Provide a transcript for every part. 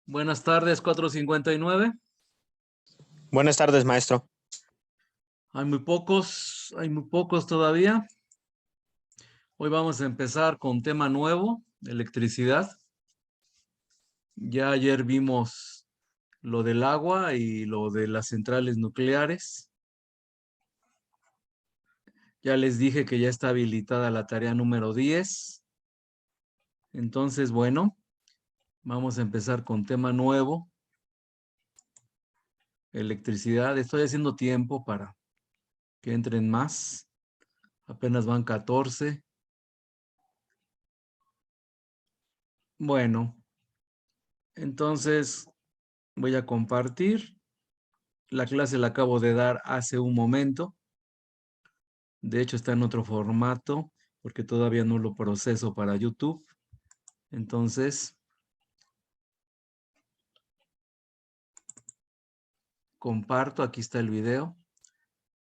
Buenas tardes, 4:59. Buenas tardes, maestro. Hay muy pocos todavía. Hoy vamos a empezar con tema nuevo, electricidad. Ya ayer vimos lo del agua y lo de las centrales nucleares. Ya les dije que ya está habilitada la tarea número 10. Entonces, bueno, vamos a empezar con tema nuevo, electricidad. Estoy haciendo tiempo para que entren más. Apenas van 14. Bueno, entonces voy a compartir. La clase la acabo de dar hace un momento. De hecho, está en otro formato porque todavía no lo proceso para YouTube. Entonces, comparto. Aquí está el video.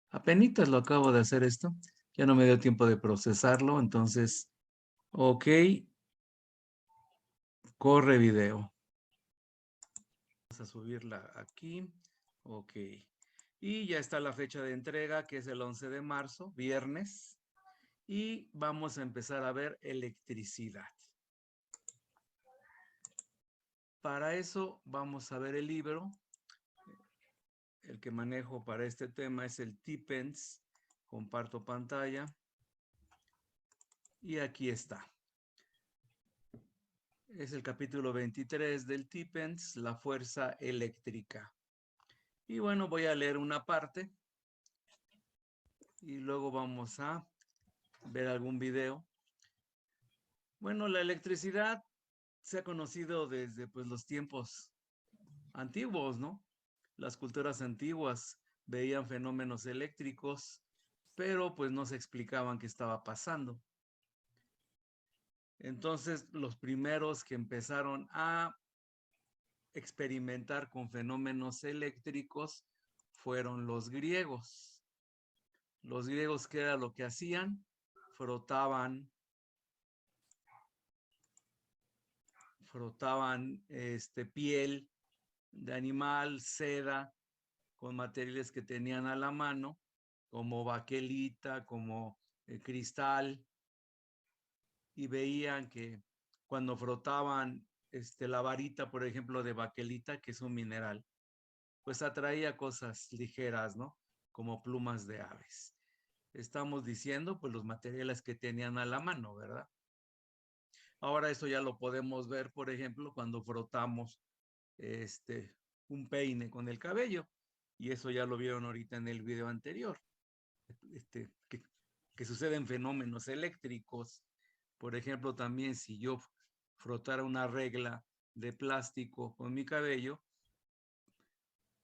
Apenitas lo acabo de hacer esto. Ya no me dio tiempo de procesarlo. Entonces, ok. Corre video. Vamos a subirla aquí. Ok. Y ya está la fecha de entrega, que es el 11 de marzo, viernes. Y vamos a empezar a ver electricidad. Para eso vamos a ver el libro. El que manejo para este tema es el TIPENS. Comparto pantalla. Y aquí está. Es el capítulo 23 del TIPENS, la fuerza eléctrica. Y bueno, voy a leer una parte. Y luego vamos a ver algún video. Bueno, la electricidad se ha conocido desde los tiempos antiguos, ¿no? Las culturas antiguas veían fenómenos eléctricos, pero pues no se explicaban qué estaba pasando. Entonces, los primeros que empezaron a experimentar con fenómenos eléctricos fueron los griegos. Los griegos, ¿qué era lo que hacían? Frotaban piel de animal, seda, con materiales que tenían a la mano, como baquelita, como cristal, y veían que cuando frotaban la varita, por ejemplo, de baquelita, que es un mineral, pues atraía cosas ligeras, ¿no? Como plumas de aves. Estamos diciendo, pues, los materiales que tenían a la mano, ¿verdad? Ahora eso ya lo podemos ver, por ejemplo, cuando frotamos un peine con el cabello. Y eso ya lo vieron ahorita en el video anterior. Que suceden fenómenos eléctricos. Por ejemplo, también si yo frotara una regla de plástico con mi cabello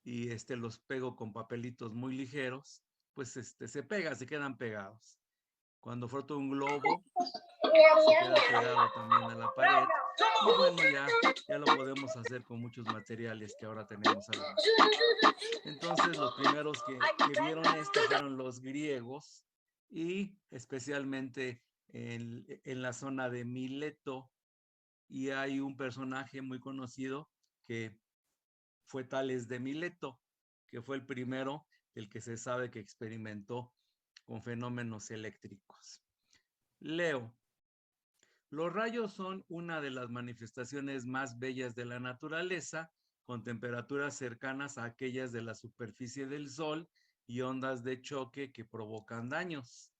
y los pego con papelitos muy ligeros, pues se quedan pegados. Cuando froto un globo, se queda pegado también a la pared. Y bueno, ya lo podemos hacer con muchos materiales que ahora tenemos a la mano. Entonces, los primeros que vieron esto fueron los griegos, y especialmente en la zona de Mileto. Y hay un personaje muy conocido que fue Tales de Mileto, que fue el primero del que se sabe que experimentó con fenómenos eléctricos. Leo. Los rayos son una de las manifestaciones más bellas de la naturaleza, con temperaturas cercanas a aquellas de la superficie del Sol y ondas de choque que provocan daños.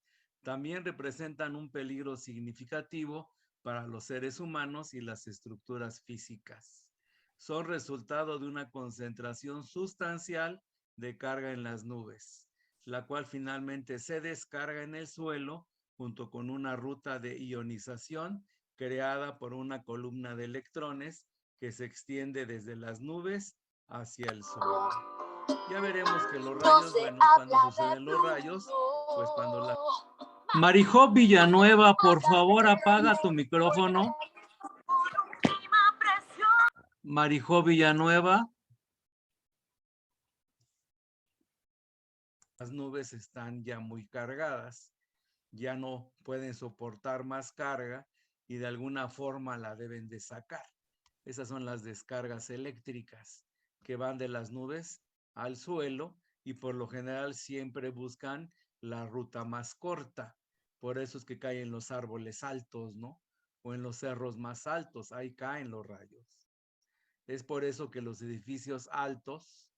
También representan un peligro significativo para los seres humanos y las estructuras físicas. Son resultado de una concentración sustancial de carga en las nubes, la cual finalmente se descarga en el suelo junto con una ruta de ionización creada por una columna de electrones que se extiende desde las nubes hacia el suelo. Ya veremos que los rayos, bueno, cuando suceden los rayos, pues cuando la... Marijó Villanueva, por favor, apaga tu micrófono. Marijó Villanueva. Las nubes están ya muy cargadas, ya no pueden soportar más carga y de alguna forma la deben de sacar. Esas son las descargas eléctricas que van de las nubes al suelo y por lo general siempre buscan la ruta más corta. Por eso es que caen en los árboles altos, ¿no? O en los cerros más altos, ahí caen los rayos. Es por eso que los edificios altos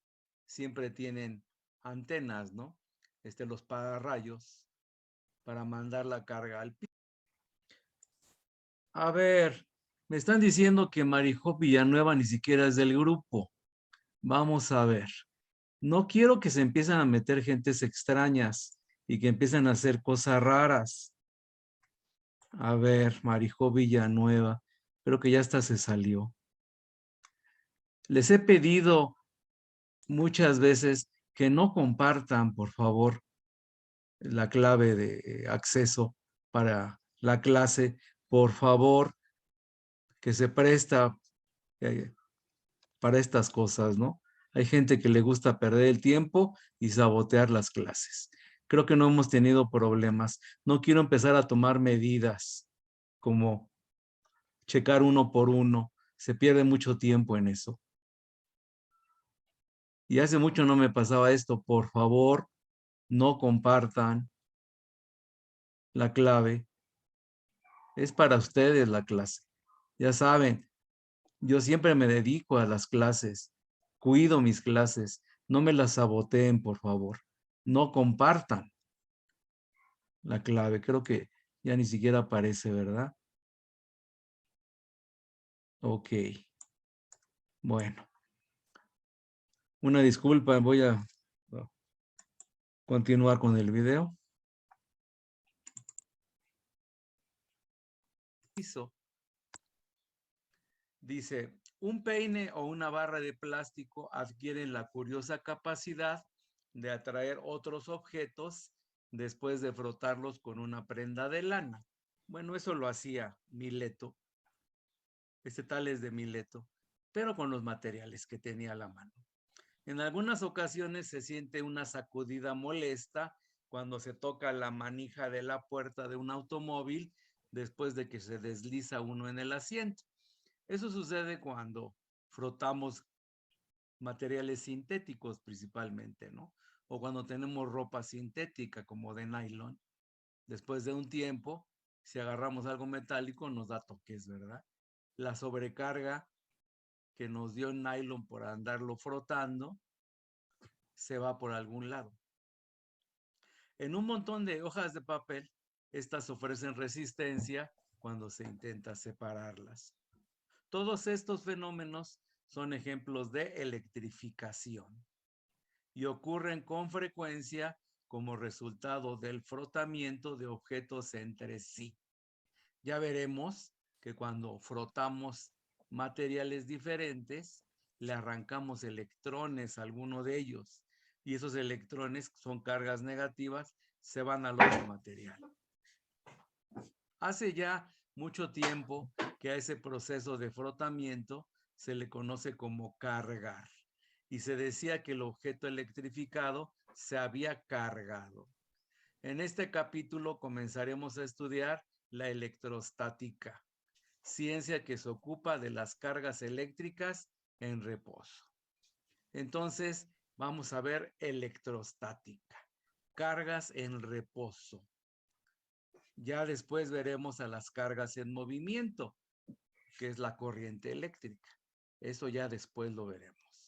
siempre tienen antenas, ¿no? Los pararrayos para mandar la carga al piso. A ver, me están diciendo que Marijó Villanueva ni siquiera es del grupo. Vamos a ver. No quiero que se empiecen a meter gentes extrañas y que empiecen a hacer cosas raras. A ver, Marijó Villanueva, creo que ya hasta se salió. Les he pedido muchas veces que no compartan, por favor, la clave de acceso para la clase. Por favor, que se presta para estas cosas, ¿no? Hay gente que le gusta perder el tiempo y sabotear las clases. Creo que no hemos tenido problemas. No quiero empezar a tomar medidas como checar uno por uno. Se pierde mucho tiempo en eso. Y hace mucho no me pasaba esto. Por favor, no compartan la clave. Es para ustedes la clase. Ya saben, yo siempre me dedico a las clases. Cuido mis clases. No me las saboteen, por favor. No compartan la clave. Creo que ya ni siquiera aparece, ¿verdad? Ok. Bueno. Una disculpa, voy a continuar con el video. Dice, un peine o una barra de plástico adquieren la curiosa capacidad de atraer otros objetos después de frotarlos con una prenda de lana. Bueno, eso lo hacía Mileto. Tal es de Mileto, pero con los materiales que tenía a la mano. En algunas ocasiones se siente una sacudida molesta cuando se toca la manija de la puerta de un automóvil después de que se desliza uno en el asiento. Eso sucede cuando frotamos materiales sintéticos principalmente, ¿no? O cuando tenemos ropa sintética como de nylon. Después de un tiempo, si agarramos algo metálico, nos da toques, ¿verdad? La sobrecarga que nos dio el nylon por andarlo frotando se va por algún lado. En un montón de hojas de papel, estas ofrecen resistencia cuando se intenta separarlas. Todos estos fenómenos son ejemplos de electrificación y ocurren con frecuencia como resultado del frotamiento de objetos entre sí. Ya veremos que cuando frotamos materiales diferentes, le arrancamos electrones a alguno de ellos y esos electrones son cargas negativas, se van al otro material. Hace ya mucho tiempo que a ese proceso de frotamiento se le conoce como cargar y se decía que el objeto electrificado se había cargado. En este capítulo comenzaremos a estudiar la electrostática, ciencia que se ocupa de las cargas eléctricas en reposo. Entonces, vamos a ver electrostática, cargas en reposo. Ya después veremos a las cargas en movimiento, que es la corriente eléctrica. Eso ya después lo veremos.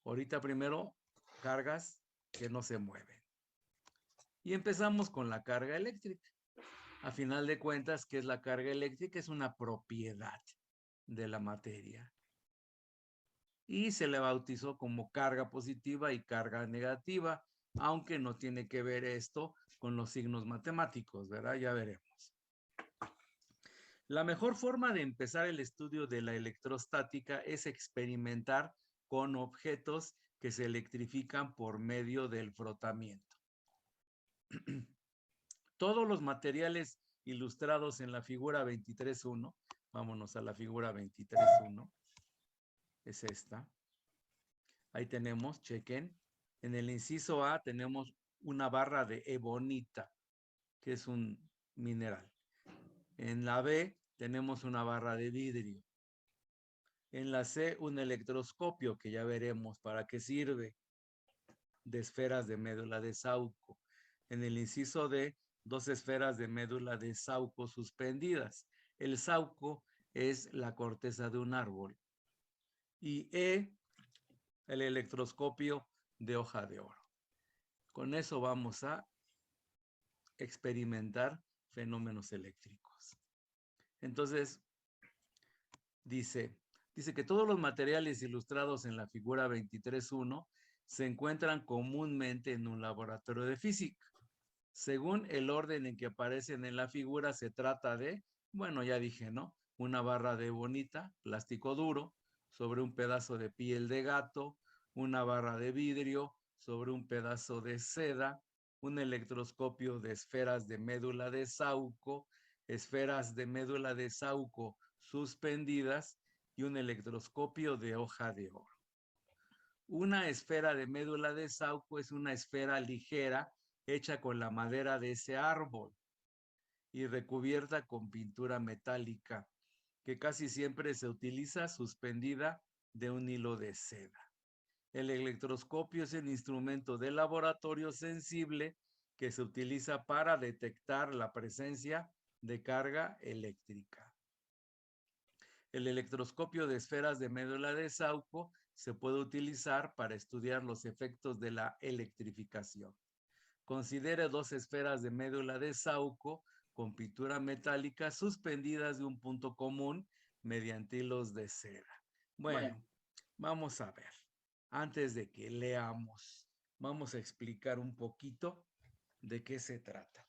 Ahorita primero, cargas que no se mueven. Y empezamos con la carga eléctrica. A final de cuentas, ¿qué es la carga eléctrica? Es una propiedad de la materia. Y se le bautizó como carga positiva y carga negativa, aunque no tiene que ver esto con los signos matemáticos, ¿verdad? Ya veremos. La mejor forma de empezar el estudio de la electrostática es experimentar con objetos que se electrifican por medio del frotamiento. Todos los materiales ilustrados en la figura 23.1, vámonos a la figura 23.1, es esta. Ahí tenemos, chequen, en el inciso A tenemos una barra de ebonita, que es un mineral. En la B tenemos una barra de vidrio. En la C, un electroscopio, que ya veremos para qué sirve, de esferas de médula de Sauco. En el inciso D, 2 esferas de médula de Sauco suspendidas. El Sauco es la corteza de un árbol. Y E, el electroscopio de hoja de oro. Con eso vamos a experimentar fenómenos eléctricos. Entonces, dice que todos los materiales ilustrados en la figura 23.1 se encuentran comúnmente en un laboratorio de física. Según el orden en que aparecen en la figura, se trata de, bueno, ya dije, ¿no? Una barra de ebonita, plástico duro, sobre un pedazo de piel de gato, una barra de vidrio, sobre un pedazo de seda, un electroscopio de esferas de médula de Sauco, esferas de médula de Sauco suspendidas y un electroscopio de hoja de oro. Una esfera de médula de Sauco es una esfera ligera hecha con la madera de ese árbol y recubierta con pintura metálica, que casi siempre se utiliza suspendida de un hilo de seda. El electroscopio es el instrumento de laboratorio sensible que se utiliza para detectar la presencia de carga eléctrica. El electroscopio de esferas de médula de Sauco se puede utilizar para estudiar los efectos de la electrificación. Considere 2 esferas de médula de Sauco con pintura metálica suspendidas de un punto común mediante hilos de seda. Bueno, vamos a ver. Antes de que leamos, vamos a explicar un poquito de qué se trata.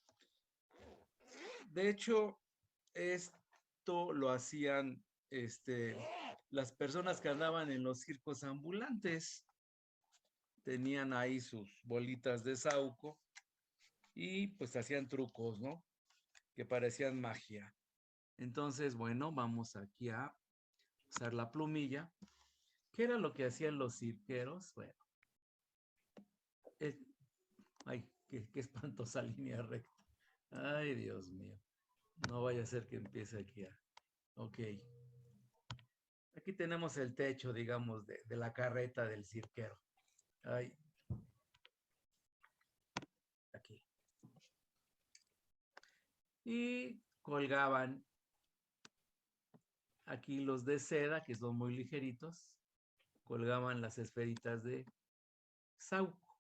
De hecho, esto lo hacían las personas que andaban en los circos ambulantes. Tenían ahí sus bolitas de Sauco y pues hacían trucos, ¿no? Que parecían magia. Entonces, bueno, vamos aquí a usar la plumilla. ¿Qué era lo que hacían los cirqueros? Bueno, ay, qué espantosa línea recta. Ay, Dios mío. No vaya a ser que empiece aquí a... Ok. Aquí tenemos el techo, digamos, de la carreta del cirquero. Ay. Aquí. Y colgaban aquí los de seda, que son muy ligeritos, colgaban las esferitas de Sauco.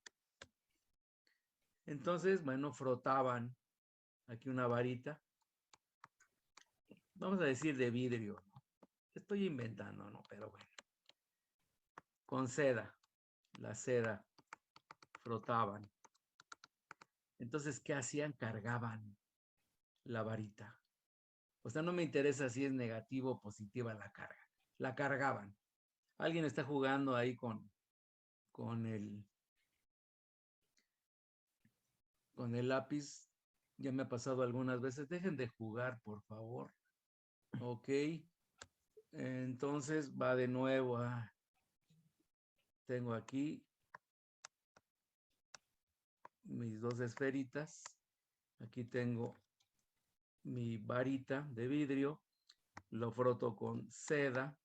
Entonces, bueno, frotaban aquí una varita, vamos a decir de vidrio, ¿no? Estoy inventando, ¿no? Pero bueno, con seda, la seda frotaban. Entonces, ¿qué hacían? Cargaban la varita. O sea, no me interesa si es negativo o positiva la carga. La cargaban. Alguien está jugando ahí con el lápiz. Ya me ha pasado algunas veces. Dejen de jugar, por favor. Ok. Entonces va de nuevo a... Tengo aquí mis 2 esferitas. Aquí tengo mi varita de vidrio. Lo froto con seda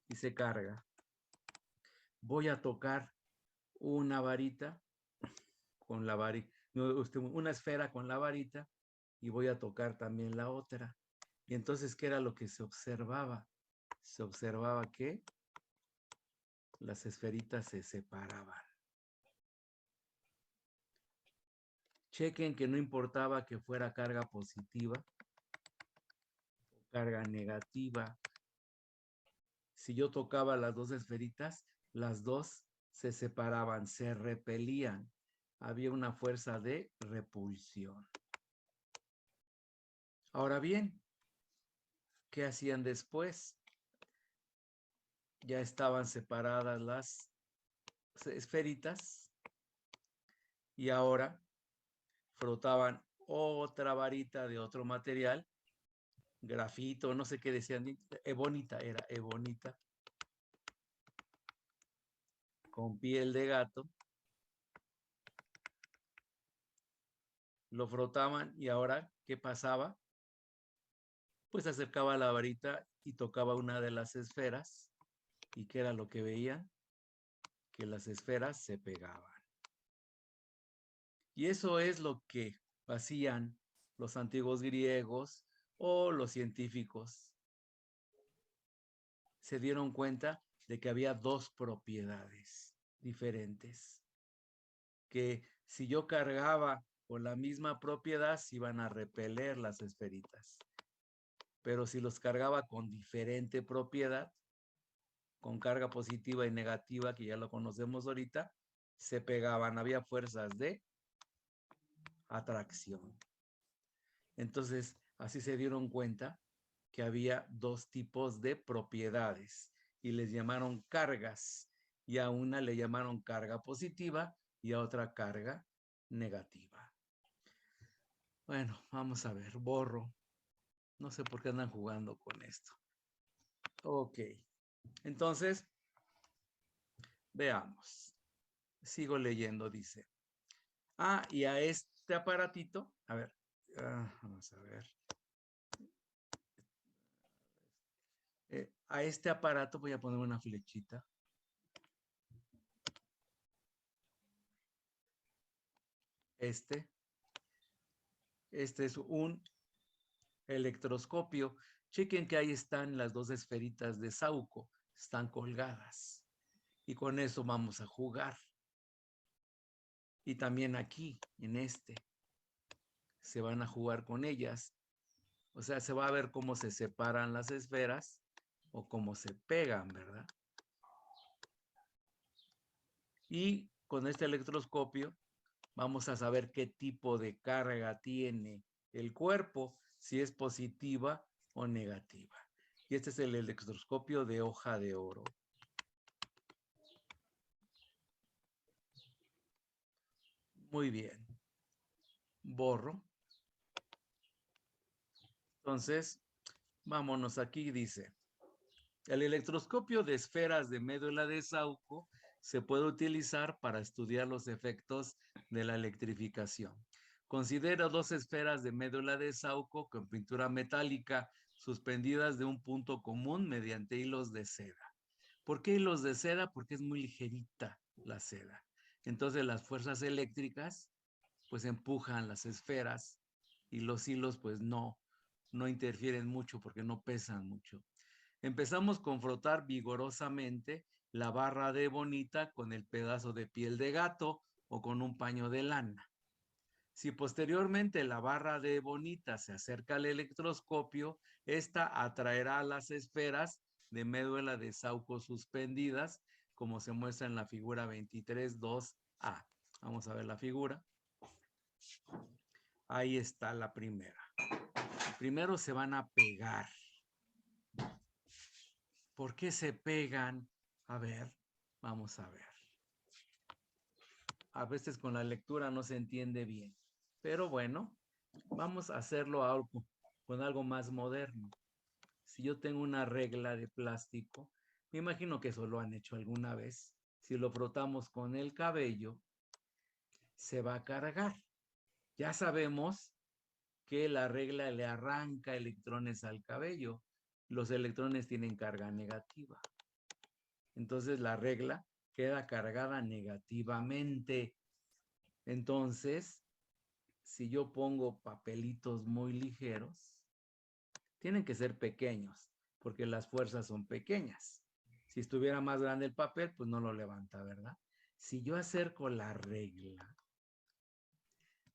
y se carga. Voy a tocar una varita con la varita, una esfera con la varita y voy a tocar también la otra. Y entonces, ¿qué era lo que se observaba? Se observaba que las esferitas se separaban. Chequen que no importaba que fuera carga positiva o carga negativa. Si yo tocaba las 2 esferitas, las 2 se separaban, se repelían. Había una fuerza de repulsión. Ahora bien, ¿qué hacían después? Ya estaban separadas las esferitas y ahora frotaban otra varita de otro material, grafito, no sé qué decían, ebonita, era ebonita, con piel de gato. Lo frotaban y ahora, ¿qué pasaba? Pues acercaba la varita y tocaba una de las esferas ¿Y qué era lo que veían? Que las esferas se pegaban. Y eso es lo que hacían los antiguos griegos o los científicos. Se dieron cuenta de que había dos propiedades diferentes, que si yo cargaba con la misma propiedad se iban a repeler las esferitas, pero si los cargaba con diferente propiedad, con carga positiva y negativa, que ya lo conocemos ahorita, se pegaban, había fuerzas de atracción. Entonces, así se dieron cuenta que había dos tipos de propiedades y les llamaron cargas, y a una le llamaron carga positiva y a otra carga negativa. Bueno, vamos a ver, borro. No sé por qué andan jugando con esto. Ok, entonces, veamos. Sigo leyendo, dice. Y a este aparatito, a ver, vamos a ver. A este aparato voy a poner una flechita. Este es un electroscopio. Chequen que ahí están las dos esferitas de Sauco, están colgadas. Y con eso vamos a jugar. Y también aquí, en este, se van a jugar con ellas. O sea, se va a ver cómo se separan las esferas o cómo se pegan, ¿verdad? Y con este electroscopio vamos a saber qué tipo de carga tiene el cuerpo, si es positiva o negativa. Y este es el electroscopio de hoja de oro. Muy bien. Borro. Entonces, vámonos aquí, dice. El electroscopio de esferas de médula de Sauco se puede utilizar para estudiar los efectos de la electrificación. Considera dos esferas de médula de Sauco con pintura metálica suspendidas de un punto común mediante hilos de seda. ¿Por qué hilos de seda? Porque es muy ligerita la seda. Entonces las fuerzas eléctricas pues empujan las esferas y los hilos pues no interfieren mucho porque no pesan mucho. Empezamos con frotar vigorosamente la barra de bonita con el pedazo de piel de gato o con un paño de lana. Si posteriormente la barra de bonita se acerca al electroscopio, esta atraerá las esferas de médula de Sauco suspendidas, como se muestra en la figura 23.2a. Vamos a ver la figura. Ahí está la primera. Primero se van a pegar. ¿Por qué se pegan? A ver, vamos a ver. A veces con la lectura no se entiende bien. Pero bueno, vamos a hacerlo con algo más moderno. Si yo tengo una regla de plástico, me imagino que eso lo han hecho alguna vez. Si lo frotamos con el cabello, se va a cargar. Ya sabemos que la regla le arranca electrones al cabello. Los electrones tienen carga negativa. Entonces la regla queda cargada negativamente. Entonces, si yo pongo papelitos muy ligeros, tienen que ser pequeños, porque las fuerzas son pequeñas. Si estuviera más grande el papel, pues no lo levanta, ¿verdad? Si yo acerco la regla,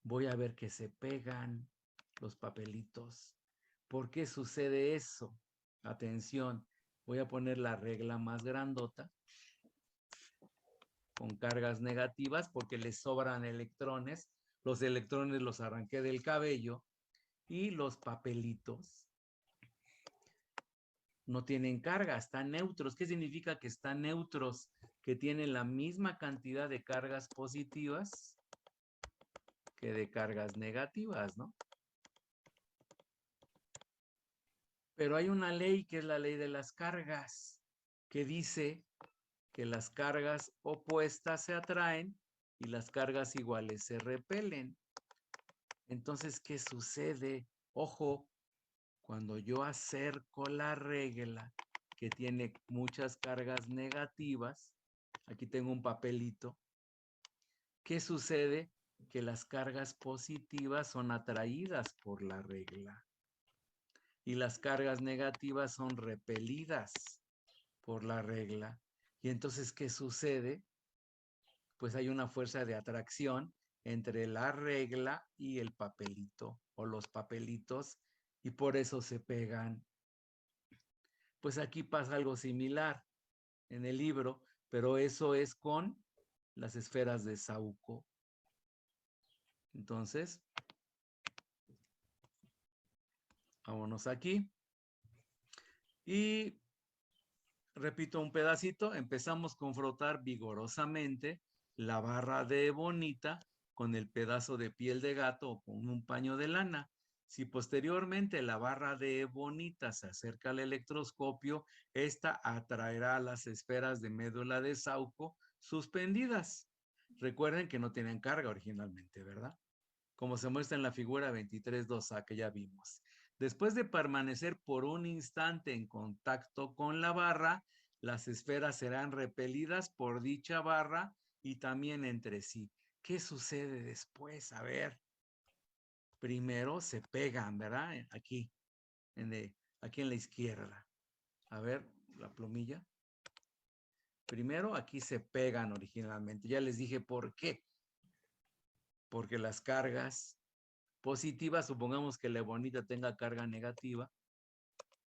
voy a ver que se pegan los papelitos. ¿Por qué sucede eso? Atención, voy a poner la regla más grandota con cargas negativas porque le sobran electrones. Los electrones los arranqué del cabello y los papelitos no tienen carga, están neutros. ¿Qué significa que están neutros? Que tienen la misma cantidad de cargas positivas que de cargas negativas, ¿no? Pero hay una ley que es la ley de las cargas, que dice que las cargas opuestas se atraen y las cargas iguales se repelen. Entonces, ¿qué sucede? Ojo, cuando yo acerco la regla, que tiene muchas cargas negativas, aquí tengo un papelito, ¿qué sucede? Que las cargas positivas son atraídas por la regla y las cargas negativas son repelidas por la regla. Y entonces, ¿qué sucede? Pues hay una fuerza de atracción entre la regla y el papelito o los papelitos y por eso se pegan. Pues aquí pasa algo similar en el libro, pero eso es con las esferas de Saúco. Entonces, vámonos aquí. Y repito un pedacito, empezamos con frotar vigorosamente la barra de ebonita con el pedazo de piel de gato o con un paño de lana. Si posteriormente la barra de ebonita se acerca al electroscopio, esta atraerá las esferas de médula de Saúco suspendidas. Recuerden que no tienen carga originalmente, ¿verdad? Como se muestra en la figura 23.2a que ya vimos. Después de permanecer por un instante en contacto con la barra, las esferas serán repelidas por dicha barra y también entre sí. ¿Qué sucede después? A ver, primero se pegan, ¿verdad? Aquí, aquí en la izquierda. A ver, la plumilla. Primero aquí se pegan originalmente. Ya les dije por qué. Porque las cargas positivas, supongamos que la ebonita tenga carga negativa,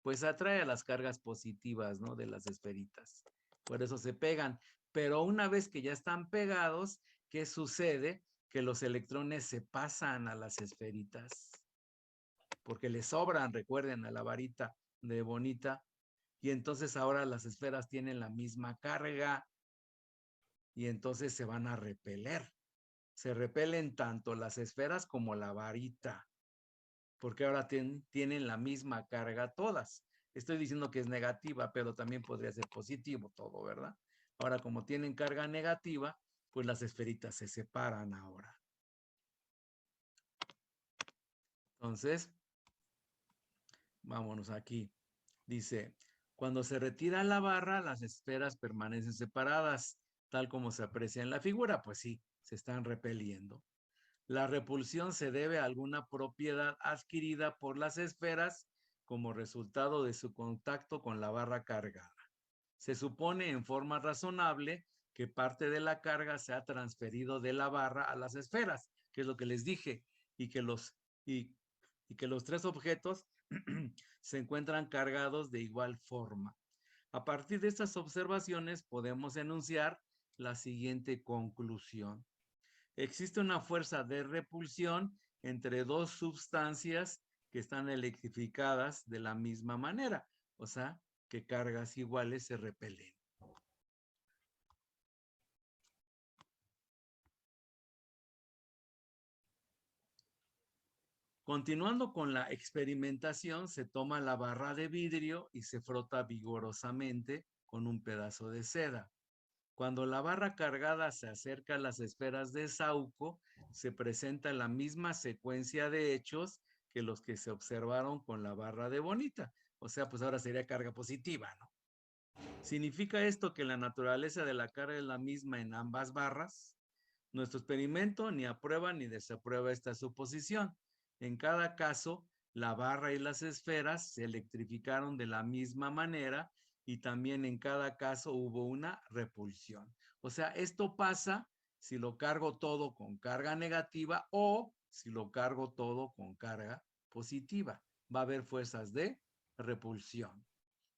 pues atrae a las cargas positivas, ¿no? De las esferitas. Por eso se pegan. Pero una vez que ya están pegados, ¿qué sucede? Que los electrones se pasan a las esferitas. Porque le sobran, recuerden, a la varita de ebonita. Y entonces ahora las esferas tienen la misma carga y entonces se van a repeler. Se repelen tanto las esferas como la varita, porque ahora tienen la misma carga todas. Estoy diciendo que es negativa, pero también podría ser positivo todo, ¿verdad? Ahora, como tienen carga negativa, pues las esferitas se separan ahora. Entonces, vámonos aquí. Dice, cuando se retira la barra, las esferas permanecen separadas, tal como se aprecia en la figura. Pues sí, se están repeliendo. La repulsión se debe a alguna propiedad adquirida por las esferas como resultado de su contacto con la barra cargada. Se supone en forma razonable que parte de la carga se ha transferido de la barra a las esferas, que es lo que les dije, y que los tres objetos se encuentran cargados de igual forma. A partir de estas observaciones podemos enunciar la siguiente conclusión. Existe una fuerza de repulsión entre dos sustancias que están electrificadas de la misma manera, o sea, que cargas iguales se repelen. Continuando con la experimentación, se toma la barra de vidrio y se frota vigorosamente con un pedazo de seda. Cuando la barra cargada se acerca a las esferas de Saúco, se presenta la misma secuencia de hechos que los que se observaron con la barra de ebonita. O sea, pues ahora sería carga positiva, ¿no? ¿Significa esto que la naturaleza de la carga es la misma en ambas barras? Nuestro experimento ni aprueba ni desaprueba esta suposición. En cada caso, la barra y las esferas se electrificaron de la misma manera y también en cada caso hubo una repulsión. O sea, esto pasa si lo cargo todo con carga negativa o si lo cargo todo con carga positiva. Va a haber fuerzas de repulsión.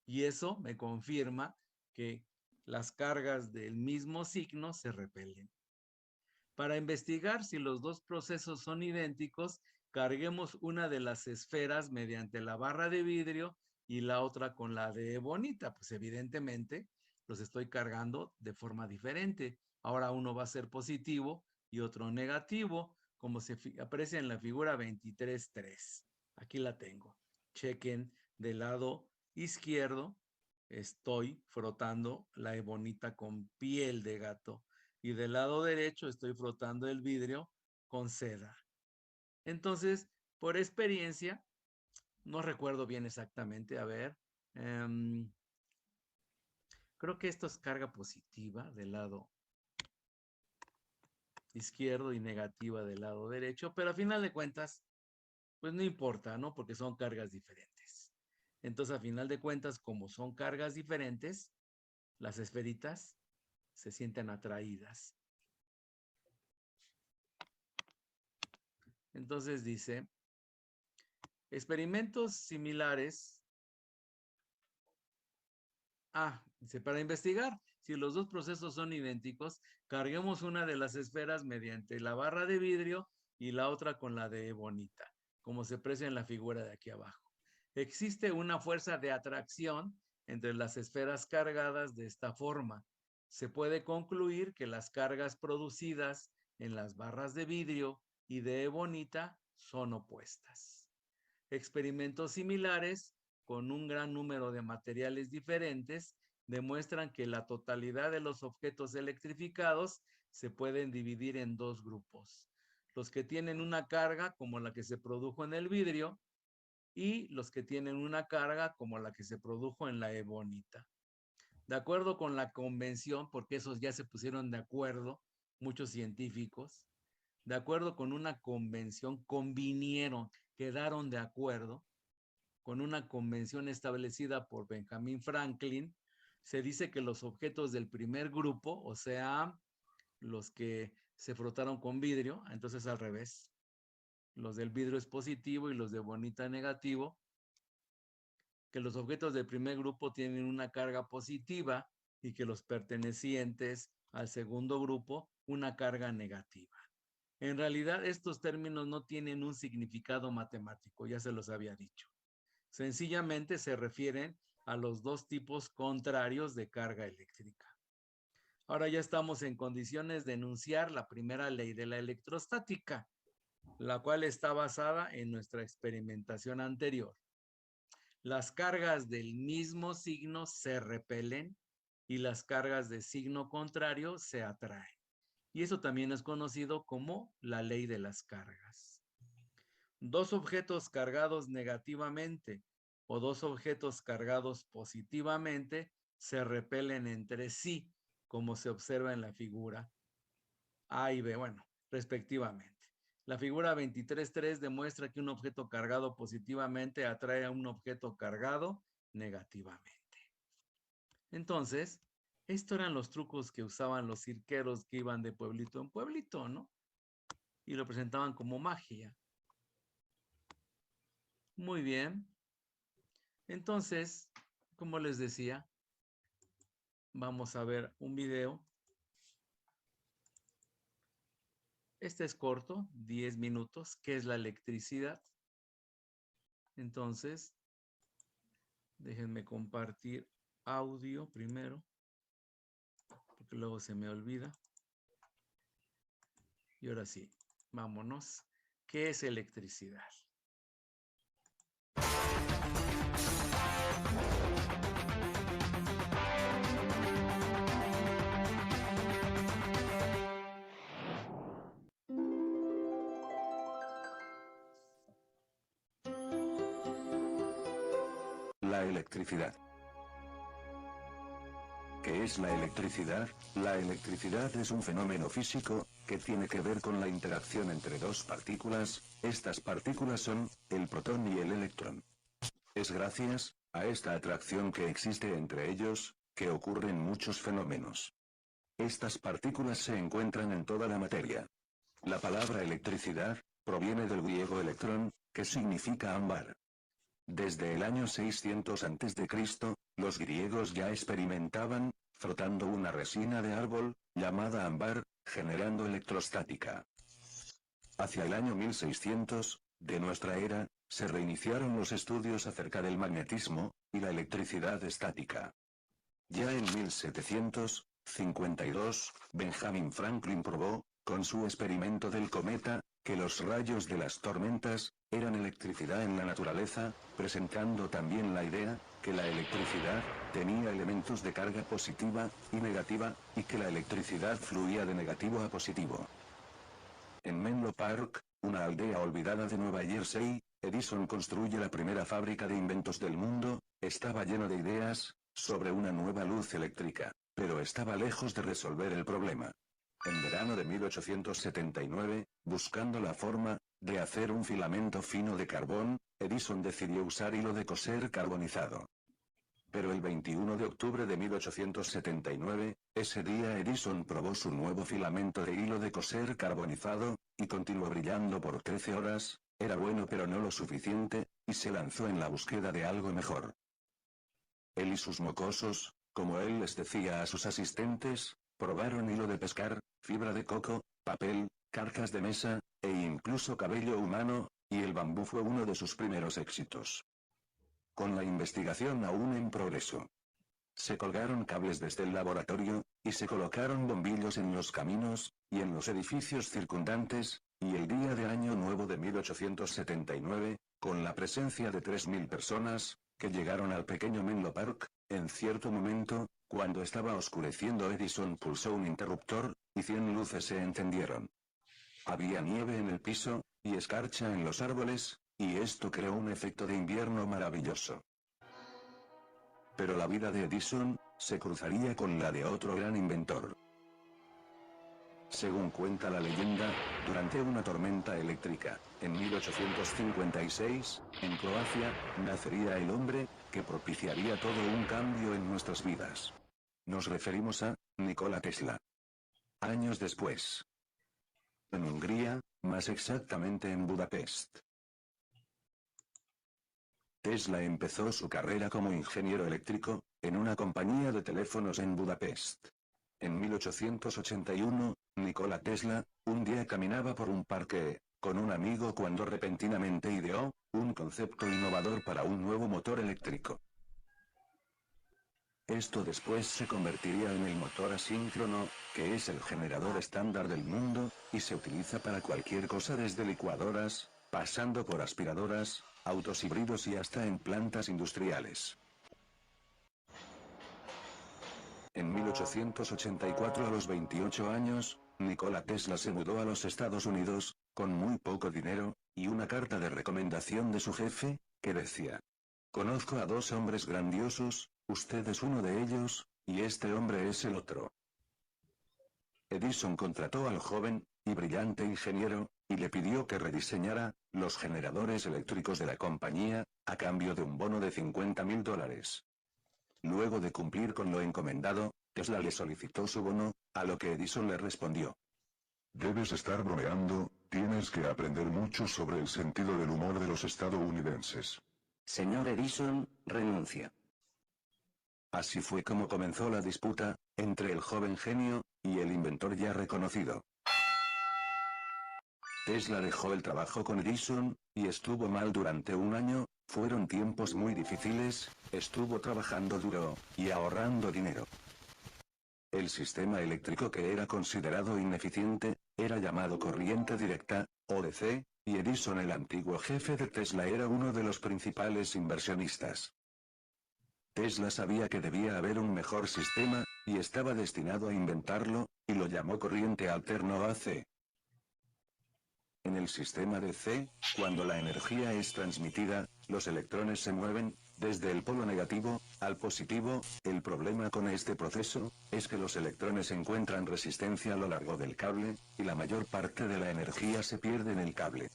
Y eso me confirma que las cargas del mismo signo se repelen. Para investigar si los dos procesos son idénticos, carguemos una de las esferas mediante la barra de vidrio y la otra con la de ebonita. Pues evidentemente los estoy cargando de forma diferente. Ahora uno va a ser positivo y otro negativo, como se aprecia en la figura 23.3. Aquí la tengo. Chequen del lado izquierdo, estoy frotando la ebonita con piel de gato y del lado derecho estoy frotando el vidrio con seda. Entonces, por experiencia, no recuerdo bien exactamente, a ver, Creo que esto es carga positiva del lado izquierdo y negativa del lado derecho, pero a final de cuentas, pues no importa, ¿no? Porque son cargas diferentes. Entonces, a final de cuentas, como son cargas diferentes, las esferitas se sienten atraídas. Entonces dice, experimentos similares. Dice, para investigar si los dos procesos son idénticos, carguemos una de las esferas mediante la barra de vidrio y la otra con la de ebonita, como se aprecia en la figura de aquí abajo. Existe una fuerza de atracción entre las esferas cargadas de esta forma. Se puede concluir que las cargas producidas en las barras de vidrio y de ebonita son opuestas. Experimentos similares con un gran número de materiales diferentes demuestran que la totalidad de los objetos electrificados se pueden dividir en dos grupos. Los que tienen una carga como la que se produjo en el vidrio y los que tienen una carga como la que se produjo en la ebonita. De acuerdo con la convención, porque esos ya se pusieron de acuerdo, muchos científicos, de acuerdo con una convención, convinieron, quedaron de acuerdo con una convención establecida por Benjamin Franklin. Se dice que los objetos del primer grupo, o sea, los que se frotaron con vidrio, entonces al revés, los del vidrio es positivo y los de ebonita negativo, que los objetos del primer grupo tienen una carga positiva y que los pertenecientes al segundo grupo una carga negativa. En realidad, estos términos no tienen un significado matemático, ya se los había dicho. Sencillamente se refieren a los dos tipos contrarios de carga eléctrica. Ahora ya estamos en condiciones de enunciar la primera ley de la electrostática, la cual está basada en nuestra experimentación anterior. Las cargas del mismo signo se repelen y las cargas de signo contrario se atraen. Y eso también es conocido como la ley de las cargas. Dos objetos cargados negativamente o dos objetos cargados positivamente se repelen entre sí, como se observa en la figura A y B, bueno, respectivamente. La figura 23.3 demuestra que un objeto cargado positivamente atrae a un objeto cargado negativamente. Entonces, estos eran los trucos que usaban los cirqueros que iban de pueblito en pueblito, ¿no? Y lo presentaban como magia. Muy bien. Entonces, como les decía, vamos a ver un video. Este es corto, 10 minutos, ¿qué es la electricidad? Entonces, déjenme compartir audio primero, porque luego se me olvida. Y ahora sí, vámonos. ¿Qué es electricidad? La electricidad. ¿Qué es la electricidad? La electricidad es un fenómeno físico que tiene que ver con la interacción entre dos partículas. Estas partículas son el protón y el electrón. Es gracias a esta atracción que existe entre ellos que ocurren muchos fenómenos. Estas partículas se encuentran en toda la materia. La palabra electricidad proviene del griego electrón, que significa ámbar. Desde el año 600 a.C., los griegos ya experimentaban, frotando una resina de árbol, llamada ámbar, generando electrostática. Hacia el año 1600, de nuestra era, se reiniciaron los estudios acerca del magnetismo y la electricidad estática. Ya en 1752, Benjamin Franklin probó, con su experimento del cometa, que los rayos de las tormentas eran electricidad en la naturaleza, presentando también la idea que la electricidad tenía elementos de carga positiva y negativa, y que la electricidad fluía de negativo a positivo. En Menlo Park, una aldea olvidada de Nueva Jersey, Edison construye la primera fábrica de inventos del mundo. Estaba lleno de ideas, sobre una nueva luz eléctrica, pero estaba lejos de resolver el problema. En verano de 1879, buscando la forma de hacer un filamento fino de carbón, Edison decidió usar hilo de coser carbonizado. Pero el 21 de octubre de 1879, ese día Edison probó su nuevo filamento de hilo de coser carbonizado, y continuó brillando por 13 horas, era bueno pero no lo suficiente, y se lanzó en la búsqueda de algo mejor. Él y sus mocosos, como él les decía a sus asistentes, probaron hilo de pescar, fibra de coco, papel, carcas de mesa, e incluso cabello humano, y el bambú fue uno de sus primeros éxitos. Con la investigación aún en progreso, se colgaron cables desde el laboratorio, y se colocaron bombillos en los caminos, y en los edificios circundantes, y el día de Año Nuevo de 1879, con la presencia de 3.000 personas, que llegaron al pequeño Menlo Park, en cierto momento, cuando estaba oscureciendo Edison pulsó un interruptor, y 100 luces se encendieron. Había nieve en el piso, y escarcha en los árboles, y esto creó un efecto de invierno maravilloso. Pero la vida de Edison se cruzaría con la de otro gran inventor. Según cuenta la leyenda, durante una tormenta eléctrica, en 1856, en Croacia, nacería el hombre que propiciaría todo un cambio en nuestras vidas. Nos referimos a Nikola Tesla. Años después, en Hungría, más exactamente en Budapest, Tesla empezó su carrera como ingeniero eléctrico, en una compañía de teléfonos en Budapest. En 1881, Nikola Tesla, un día caminaba por un parque, con un amigo cuando repentinamente ideó, un concepto innovador para un nuevo motor eléctrico. Esto después se convertiría en el motor asíncrono, que es el generador estándar del mundo, y se utiliza para cualquier cosa desde licuadoras, pasando por aspiradoras, autos híbridos y hasta en plantas industriales. En 1884 a los 28 años, Nikola Tesla se mudó a los Estados Unidos, con muy poco dinero, y una carta de recomendación de su jefe, que decía: "Conozco a dos hombres grandiosos, usted es uno de ellos, y este hombre es el otro". Edison contrató al joven y brillante ingeniero, y le pidió que rediseñara los generadores eléctricos de la compañía, a cambio de un bono de $50.000. Luego de cumplir con lo encomendado, Tesla le solicitó su bono, a lo que Edison le respondió: Debes estar bromeando, tienes que aprender mucho sobre el sentido del humor de los estadounidenses. Señor Edison, renuncia. Así fue como comenzó la disputa entre el joven genio y el inventor ya reconocido. Tesla dejó el trabajo con Edison, y estuvo mal durante un año, fueron tiempos muy difíciles, estuvo trabajando duro, y ahorrando dinero. El sistema eléctrico que era considerado ineficiente, era llamado corriente directa, o DC, y Edison, el antiguo jefe de Tesla, era uno de los principales inversionistas. Tesla sabía que debía haber un mejor sistema, y estaba destinado a inventarlo, y lo llamó corriente alterna AC. En el sistema DC, cuando la energía es transmitida, los electrones se mueven, desde el polo negativo al positivo. El problema con este proceso es que los electrones encuentran resistencia a lo largo del cable, y la mayor parte de la energía se pierde en el cable.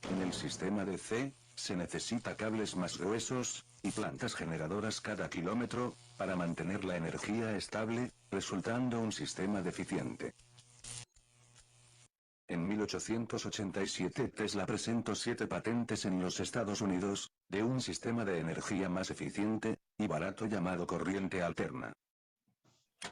En el sistema DC, se necesita cables más gruesos, y plantas generadoras cada kilómetro, para mantener la energía estable, resultando un sistema deficiente. En 1887 Tesla presentó 7 patentes en los Estados Unidos, de un sistema de energía más eficiente y barato llamado corriente alterna.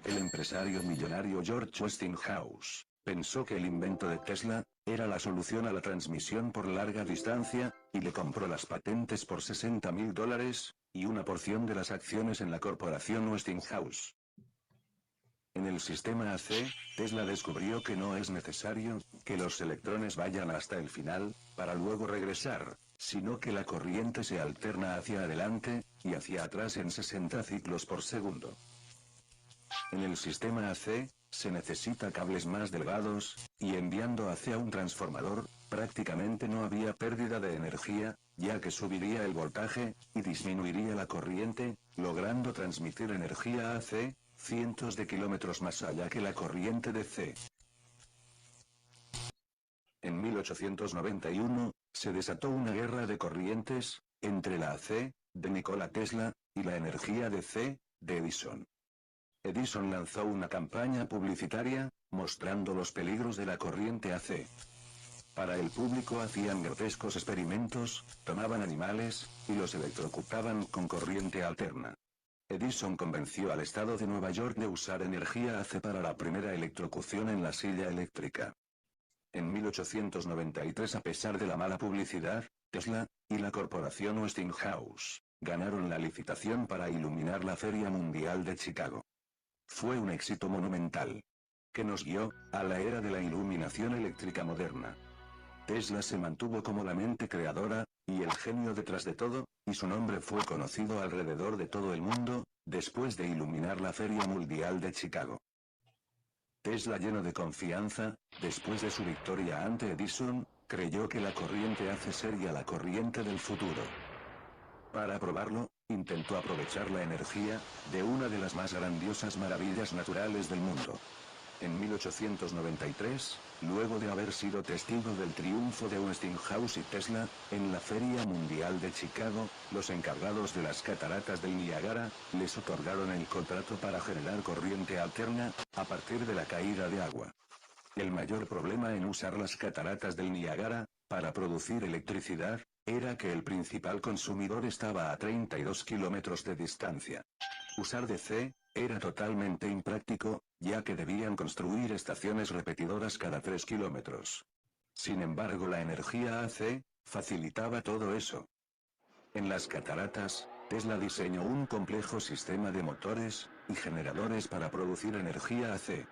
El empresario millonario George Westinghouse pensó que el invento de Tesla era la solución a la transmisión por larga distancia, y le compró las patentes por $60.000, y una porción de las acciones en la corporación Westinghouse. En el sistema AC, Tesla descubrió que no es necesario que los electrones vayan hasta el final, para luego regresar, sino que la corriente se alterna hacia adelante y hacia atrás en 60 ciclos por segundo. En el sistema AC, se necesita cables más delgados, y enviando hacia un transformador, prácticamente no había pérdida de energía, ya que subiría el voltaje, y disminuiría la corriente, logrando transmitir energía a AC, cientos de kilómetros más allá que la corriente de C. En 1891, se desató una guerra de corrientes, entre la AC, de Nikola Tesla, y la energía de C, de Edison. Edison lanzó una campaña publicitaria, mostrando los peligros de la corriente AC. Para el público hacían grotescos experimentos, tomaban animales, y los electrocutaban con corriente alterna. Edison convenció al estado de Nueva York de usar energía AC para la primera electrocución en la silla eléctrica. En 1893, a pesar de la mala publicidad, Tesla, y la corporación Westinghouse, ganaron la licitación para iluminar la Feria Mundial de Chicago. Fue un éxito monumental, que nos guió a la era de la iluminación eléctrica moderna. Tesla se mantuvo como la mente creadora, y el genio detrás de todo, y su nombre fue conocido alrededor de todo el mundo, después de iluminar la Feria Mundial de Chicago. Tesla, lleno de confianza, después de su victoria ante Edison, creyó que la corriente AC sería la corriente del futuro. Para probarlo, intentó aprovechar la energía de una de las más grandiosas maravillas naturales del mundo. En 1893, luego de haber sido testigo del triunfo de Westinghouse y Tesla, en la Feria Mundial de Chicago, los encargados de las cataratas del Niágara, les otorgaron el contrato para generar corriente alterna, a partir de la caída de agua. El mayor problema en usar las cataratas del Niágara, para producir electricidad, era que el principal consumidor estaba a 32 kilómetros de distancia. Usar DC era totalmente impráctico, ya que debían construir estaciones repetidoras cada 3 kilómetros. Sin embargo, la energía AC facilitaba todo eso. En las cataratas, Tesla diseñó un complejo sistema de motores y generadores para producir energía AC.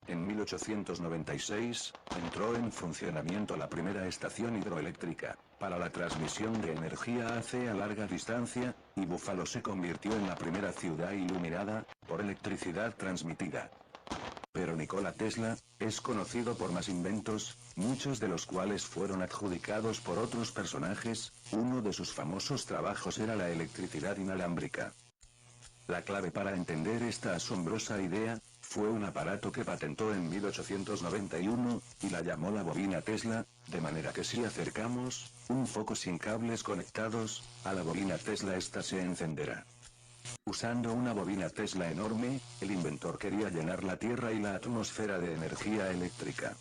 En 1896, entró en funcionamiento la primera estación hidroeléctrica, para la transmisión de energía AC a larga distancia, y Buffalo se convirtió en la primera ciudad iluminada, por electricidad transmitida. Pero Nikola Tesla, es conocido por más inventos, muchos de los cuales fueron adjudicados por otros personajes. Uno de sus famosos trabajos era la electricidad inalámbrica. La clave para entender esta asombrosa idea, fue un aparato que patentó en 1891, y la llamó la bobina Tesla, de manera que si acercamos un foco sin cables conectados a la bobina Tesla, esta se encenderá. Usando una bobina Tesla enorme, el inventor quería llenar la Tierra y la atmósfera de energía eléctrica.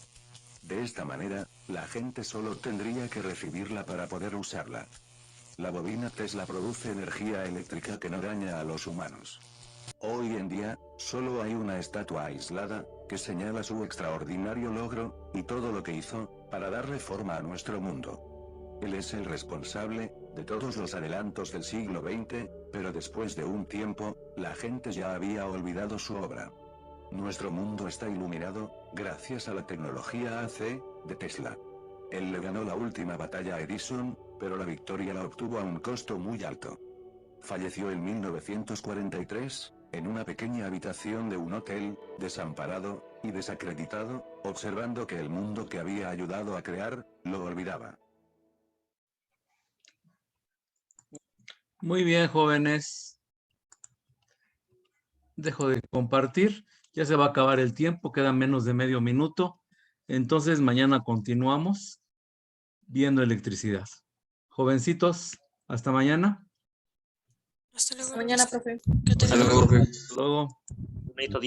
De esta manera, la gente solo tendría que recibirla para poder usarla. La bobina Tesla produce energía eléctrica que no daña a los humanos. Hoy en día, solo hay una estatua aislada, que señala su extraordinario logro, y todo lo que hizo, para darle forma a nuestro mundo. Él es el responsable de todos los adelantos del siglo XX, pero después de un tiempo, la gente ya había olvidado su obra. Nuestro mundo está iluminado, gracias a la tecnología AC, de Tesla. Él le ganó la última batalla a Edison, pero la victoria la obtuvo a un costo muy alto. Falleció en 1943, en una pequeña habitación de un hotel, desamparado y desacreditado, observando que el mundo que había ayudado a crear, lo olvidaba. Muy bien, jóvenes. Dejo de compartir. Ya se va a acabar el tiempo, queda menos de medio minuto. Entonces, mañana continuamos viendo electricidad. Jovencitos, hasta mañana. Hasta luego. Mañana, profe. Que Hasta tengan luego. Hasta luego. Bonito día.